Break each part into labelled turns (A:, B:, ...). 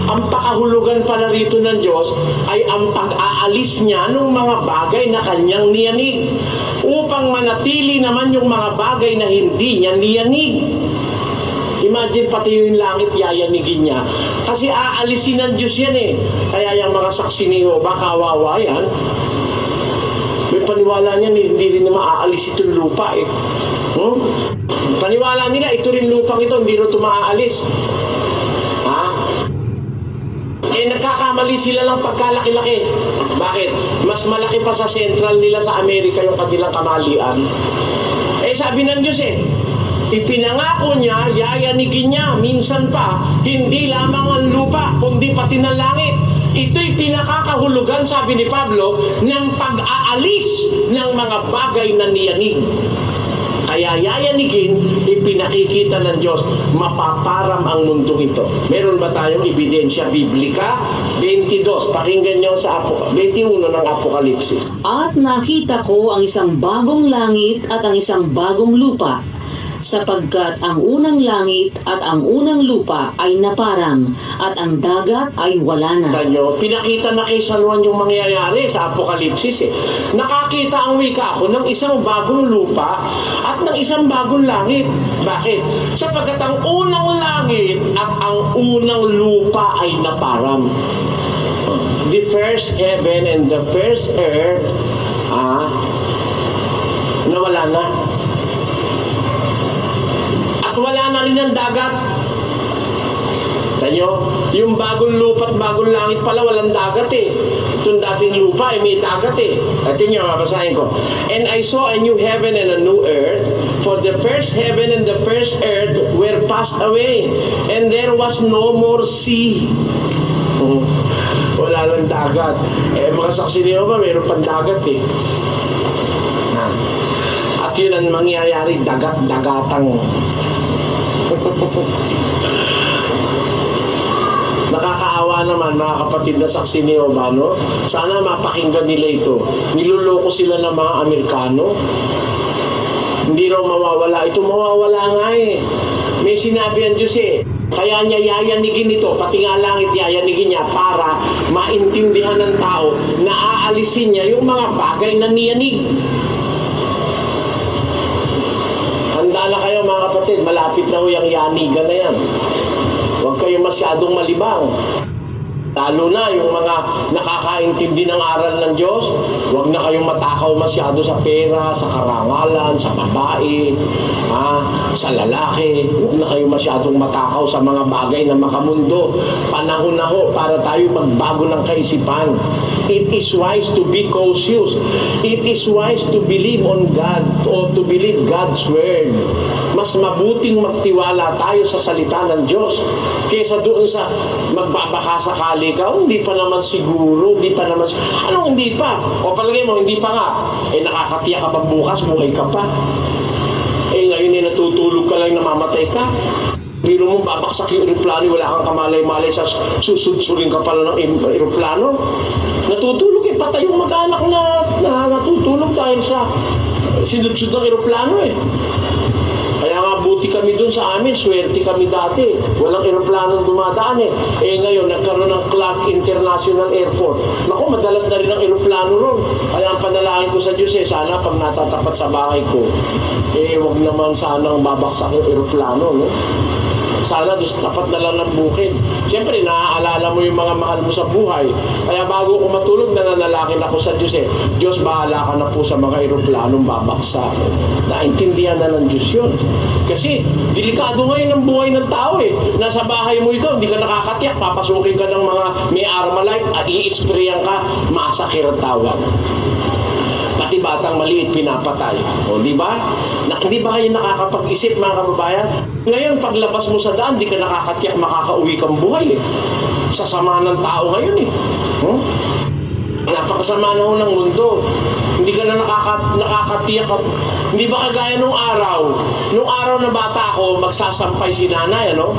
A: Ang pakahulugan pala rito ng Diyos ay ang pag-aalis niya ng mga bagay na kanyang niyanig upang manatili naman yung mga bagay na hindi niya niyanig. Imagine pati yung langit yayanigin niya. Kasi aalisin ng Diyos yan eh. Kaya yung mga saksi ni Jehovah, kawawa yan. May paniwala niya, hindi rin naman aalis itong lupa eh. Paniwala nila, ito rin lupang ito, hindi rin ito maaalis. Ha? Eh nagkakamali sila lang pagkalaki-laki. Bakit? Mas malaki pa sa central nila sa Amerika yung kanilang kamalian. Eh sabi ng Diyos eh, ipinangako niya, yayanigin niya, minsan pa, hindi lamang ang lupa, kundi pati ng langit. Ito'y pinakakahulugan, sabi ni Pablo, ng pag-aalis ng mga bagay na niyanig. Kaya yayanigin, ipinakikita ng Diyos, mapaparam ang mundong ito. Meron ba tayong ebidensya biblika? 22, pakinggan niyo sa 21 ng Apokalipsis.
B: At nakita ko ang isang bagong langit at ang isang bagong lupa, sapagkat ang unang langit at ang unang lupa ay naparang, at ang dagat ay wala na.
A: Tanyo, pinakita na kay San Juan yung mangyayari sa Apokalipsis eh. Nakakita ang wika ako ng isang bagong lupa at ng isang bagong langit. Bakit? Sapagkat ang unang langit at ang unang lupa ay naparang. The first heaven and the first earth nawala na. At wala na rin ang dagat. Tanyo, yung bagong lupa at bagong langit pala walang dagat eh. Itong dating lupa may dagat eh. At inyo, mabasahin ko. And I saw a new heaven and a new earth, for the first heaven and the first earth were passed away, and there was no more sea. Wala lang dagat. Eh, mga saksi niyo ba, mayroon pang dagat eh. At yun ang mangyayari, dagat-dagatang. Nakakaawa naman mga kapatid na saksi ni Jehovah, no? Sana mapakinggan nila ito. Niloloko sila ng mga Amerikano. Hindi raw mawawala. Ito mawawala nga eh. May sinabi ang Diyos eh. Kaya niya yayanigin ito, pati nga langit yayanigin niya para maintindihan ng tao na aalisin niya yung mga bagay na niyanig. Handa na kayo mga kapatid, malapit na ho yung yanigan na yan. Huwag kayo masyadong malibang. Lalo na yung mga nakakaintindi ng aral ng Diyos, huwag na kayong matakaw masyado sa pera, sa karangalan, sa babae, sa lalaki. Huwag na kayong masyadong matakaw sa mga bagay na makamundo. Panahon na ho para tayo magbago ng kaisipan. It is wise to be cautious. It is wise to believe on God or to believe God's word. Mas mabuting magtiwala tayo sa salita ng Diyos kaysa doon sa magbabaka sakali ka, hindi pa naman siguro, hindi pa naman, anong hindi pa? O palagay mo, hindi pa nga. Eh nakakatiya ka ba bukas, buhay ka pa? Eh ngayon natutulog ka lang, namamatay ka. Biro mo babaksak yung aeroplano, wala kang kamalay-malay sa susudsurin ka pala ng aeroplano. Natutulog eh, patay yung mag-anak na natutulog dahil sa sinudsud ng aeroplano eh. Kaya nga buti kami dun sa amin, swerte kami dati. Walang aeroplanong dumadaan eh. Eh ngayon, nagkaroon ng Clark International Airport. Naku, madalas na rin ang aeroplano ron. Kaya ang panalangin ko sa Diyos eh, sana pag natatapat sa bahay ko, eh wag naman sanang babaksak yung aeroplano, no? Sana doon tapat na lang ng bukid. Siyempre, naaalala mo yung mga mahal mo sa buhay. Kaya bago ko matulog, nananalangin ako sa Diyos eh. Diyos, bahala ka na po sa mga aeroplanong babaksak. Naintindihan na ng Diyos yun. Kasi, delikado ngayon ang buhay ng tao eh. Nasa bahay mo ikaw, hindi ka nakakatiyak. Papasukin ka ng mga may Armalite at i-sprayan ka, masakit ang tawag. Pati batang maliit pinapatay. O, di ba? Hindi ba kayo nakakapag-isip, mga kababayan? Ngayon, paglabas mo sa daan, di ka nakakatiyak, makakauwi kang buhay eh. Sasama ng tao ngayon eh. Napakasama na ho ng mundo. Hindi ka na nakakatiyak. Hindi ba kagaya nung araw? Nung araw na bata ako, magsasampay si nanay, ano?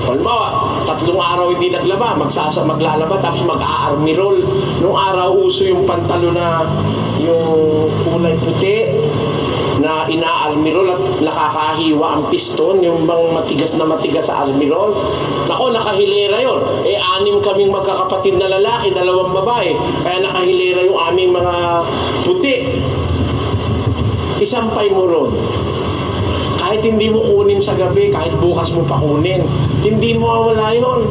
A: Halimbawa, 3 araw hindi naglaba, maglalaba, tapos mag-a-army roll. Nung araw, uso yung pantalo na yung kulay puti, na na ina-almirol at nakakahiwa ang piston, yung bang matigas na matigas sa almirol. Nako, nakahilera yon. 6 kaming magkakapatid na lalaki, 2 babae. Kaya nakahilera yung aming mga puti. Isampay mo ron. Kahit hindi mo kunin sa gabi, kahit bukas mo pa kunin, hindi mo mawala yun.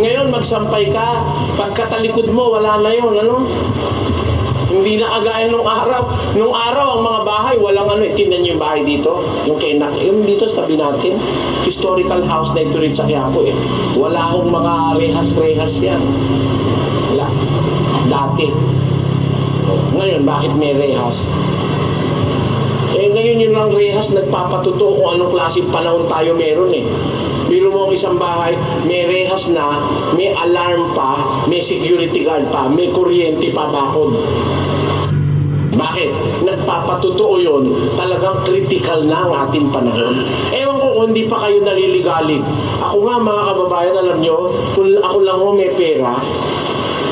A: Ngayon, magsampay ka, pagkatalikod mo, wala na yun, ano? Hindi na kagaya nung araw. Nung araw, ang mga bahay, walang ano, tingnan niyo yung bahay dito, yung dito sa tabi natin, historical house na ito rin sa Quiapo eh. Wala akong mga rehas-rehas yan. Wala. Dati. Ngayon, bakit may rehas? Ngayon yun ang rehas, nagpapatuto kung anong klaseng panahon tayo meron eh. Biro mo ang isang bahay, may rehas na, may alarm pa, may security guard pa, may kuryente pa bakod. Bakit? Nagpapatuto yun, talagang critical na ang ating panahon. Ewan ko kung hindi pa kayo naliligalig. Ako nga mga kababayan, alam nyo, kung ako lang ho may pera,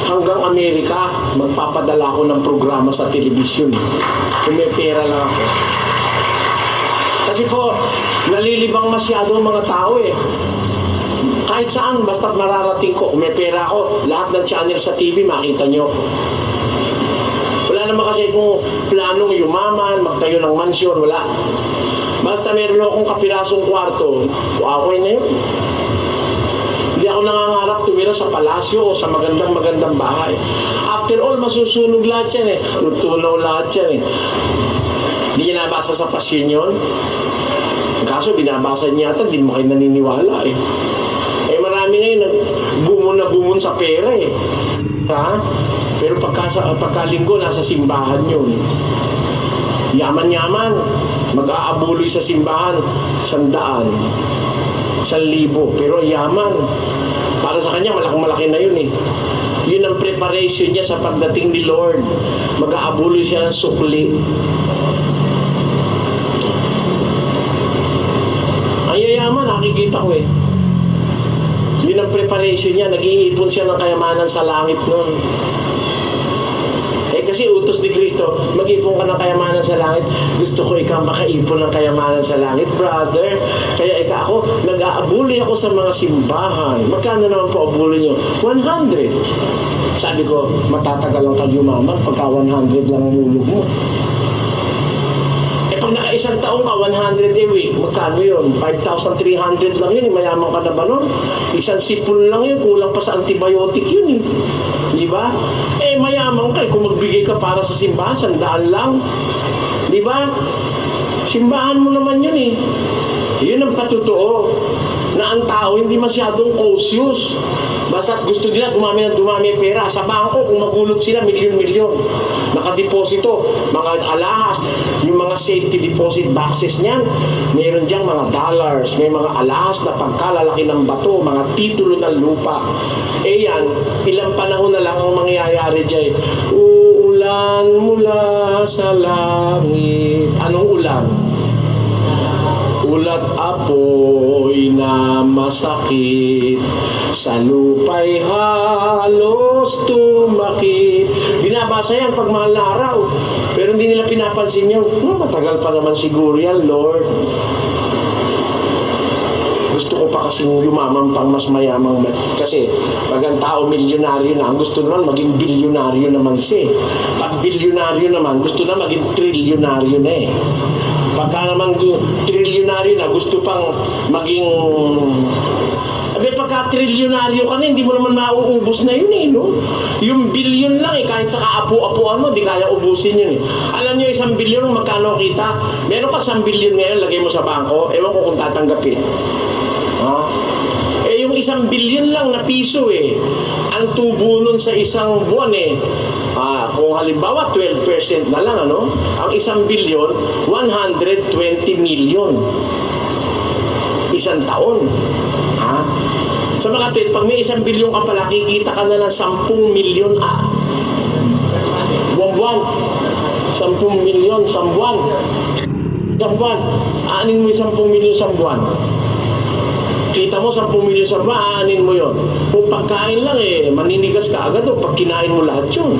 A: hanggang Amerika, magpapadala ko ng programa sa telebisyon. Kung may pera lang ako. Kasi po, nalilibang masyado ang mga tao eh. Kahit saan, basta mararating ko, kung may pera ako, lahat ng channel sa TV, makita nyo. Wala naman kasi kung planong yumaman, magtayo ng mansyon, wala. Basta meron akong kapirasong kwarto, okay na yun. Hindi ako nangangarap tumira sa palasyo o sa magandang bahay. After all, masusunog lahat yan eh. Tutunaw lahat yan eh. Hindi niya nabasa sa pasyon yun. Kaso binabasa niya ata, hindi mo kayo naniniwala eh. Marami ngayon na gumon sa pera eh. Ha? Pero pagkalinggo, nasa simbahan yun. Yaman-yaman, mag-aabuloy sa simbahan, 100, 1,000. Pero yaman, para sa kanya, malaki na yun eh. Yun ang preparation niya sa pagdating ni Lord. Mag-aabuloy siya ng sukli. Ang yayaman, nakikita ko eh. Yun ang preparation niya. Nag-iipon siya ng kayamanan sa langit nun. Kasi utos ni Kristo, mag-ipon ka ng kayamanan sa langit. Gusto ko ikaw makaipon ng kayamanan sa langit, brother. Kaya ako, nag-aabuli ako sa mga simbahan. Magkano naman po abuli nyo? 100. Sabi ko, matatagal lang kayo yumaman pagka 100 lang ang ulog mo. Pag naka-1 taong ka, 100 a week, magkano yun? 5,300 lang yun, mayaman ka na ba nun? Isang sipon lang yun, kulang pa sa antibiotic yun eh. Di ba? Mayaman ka kung magbigay ka para sa simbahan, 100 lang. Di ba? Simbahan mo naman yun eh. Yun ang patutoo na ang tao hindi masyadong cautious. Basta gusto nila dumami pera. Sa bangko, kung magulog sila, milyon-milyon. Nakadeposito, mga alahas, yung mga safety deposit boxes niyan, meron diyang mga dollars, may mga alahas na pagkalalaki ng bato, mga titulo ng lupa. Yan, ilang panahon na lang ang mangyayari dyan. Uulan mula sa langit. Anong ulan? Ulat apoy na masakit, sa lupa'y halos tumakit. Binabasa yan pag mahal na araw. Pero hindi nila pinapansin yun. Matagal pa naman siguro yan, Lord. Gusto ko pa kasing yumaman pang mas mayamang. Kasi pag ang tao milyonaryo na, ang gusto naman maging bilyonaryo naman siya. Pag bilyonaryo naman, gusto na maging trilyonaryo na eh. Pagka naman trilyonaryo na, gusto pang maging... pagka trilyonaryo ka na, hindi mo naman mauubos na yun eh, no? Yung bilyon lang eh, kahit sa kaapu-apuan mo, di kaya ubusin yun eh. Alam nyo, 1 bilyon, magkano kita? Meron ka 1 bilyon ngayon, lagay mo sa bangko, ewan ko kung tatanggapin. Ha? Yung 1 bilyon lang na piso eh, ang tubo nun sa isang buwan eh, kung halimbawa 12% na lang, ano? Ang 1 bilyon, 120 million. Isang taon. Ha? So mga tweet, pag may 1 bilyon ka pala, kikita ka na ng 10 milyon buwan-buwan. 10 milyon, buwan. Aanin mo 10 milyon sa buwan. Kita mo 10 milyon sa buwan, aanin mo yon. Kung pagkain lang maninigas ka agad o pag kinain mo lahat yun.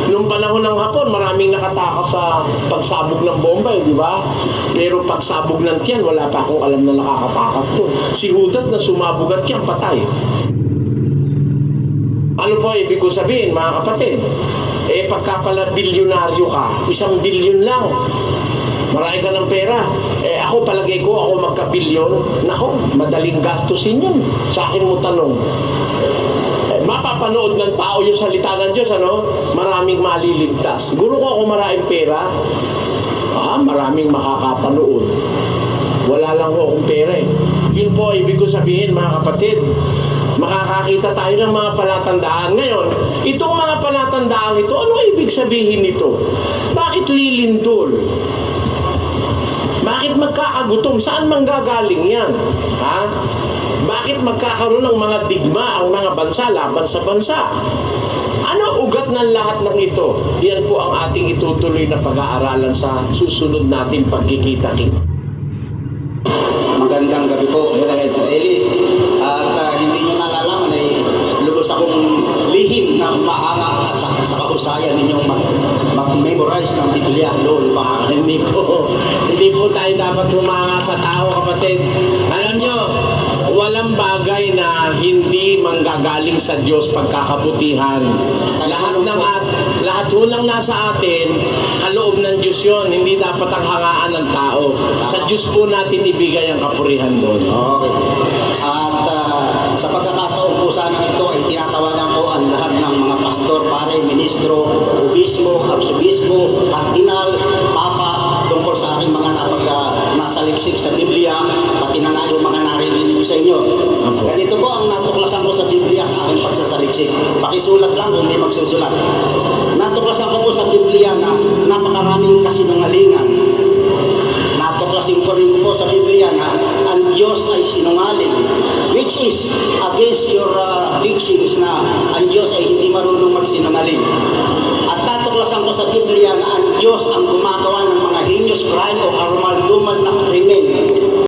A: Nung Nung panahon ng Hapon, maraming nakatakas sa pagsabog ng Bombay, di ba? Pero pagsabog ng Tiyan, wala pa akong alam na nakakatakas doon. Si Judas na sumabog at Tiyan, patay. Ano po ibig ko sabihin, mga kapatid? Pagka pala bilyonaryo ka, 1 bilyon lang. Marami ka ng pera. Ako palagay ko, ako magka-bilyon. Nako, madaling gastusin yun. Sa akin mo tanong. Mapapanood ng tao yung salita ng Diyos, ano? Maraming maliligtas. Siguro ko ako maraming pera, maraming makakapanood. Wala lang ho akong pera eh. Yun po, ibig ko sabihin, mga kapatid, makakakita tayo ng mga palatandaan. Ngayon, itong mga palatandaan ito, ano ibig sabihin nito? Bakit lilindol? Bakit magkakagutom? Saan manggagaling yan? Ha? Bakit magkakaroon ng mga digma ang mga bansa laban sa bansa? Ano ugat ng lahat ng ito? Yan po ang ating itutuloy na pag-aaralan sa susunod nating pagkikita-kita.
C: Magandang gabi po, Eli. At hindi nyo nalalaman ay lubos akong lihim na humahanga sa kahusayan ninyong mag-memorize ng Biblia doon pa.
A: Hindi po tayo dapat humanga sa tao, kapatid. Alam nyo, walang bagay na hindi manggagaling sa Diyos pagkakabutihan. Lahat ho lang nasa atin, kaloob ng Diyos yun. Hindi dapat ang hangaan ng tao. Sa Diyos po natin ibigay ang kapurihan doon.
C: Okay. At sa pagkakataon po sana ito ay tinatawagan ko ang lahat ng mga pastor, pare, ministro, obispo, arsobispo, kardinal, papa, tungkol sa aking mga nasaliksik sa Biblia, pati na nga yung mga naririnig sa inyo. Ganito po ang natuklasan ko sa Biblia sa aking pagsasaliksik. Pakisulat lang kung may magsusulat. Natuklasan ko po sa Biblia na napakaraming kasinungalingan. Natuklasin ko rin po sa Biblia na ang Diyos ay sinungaling, which is against your teachings na ang Diyos ay hindi marunong magsinungaling. At natuklasan ko sa Biblia na ang Diyos ang gumagawa ng mga heinous crime o karumal-dumal na krimen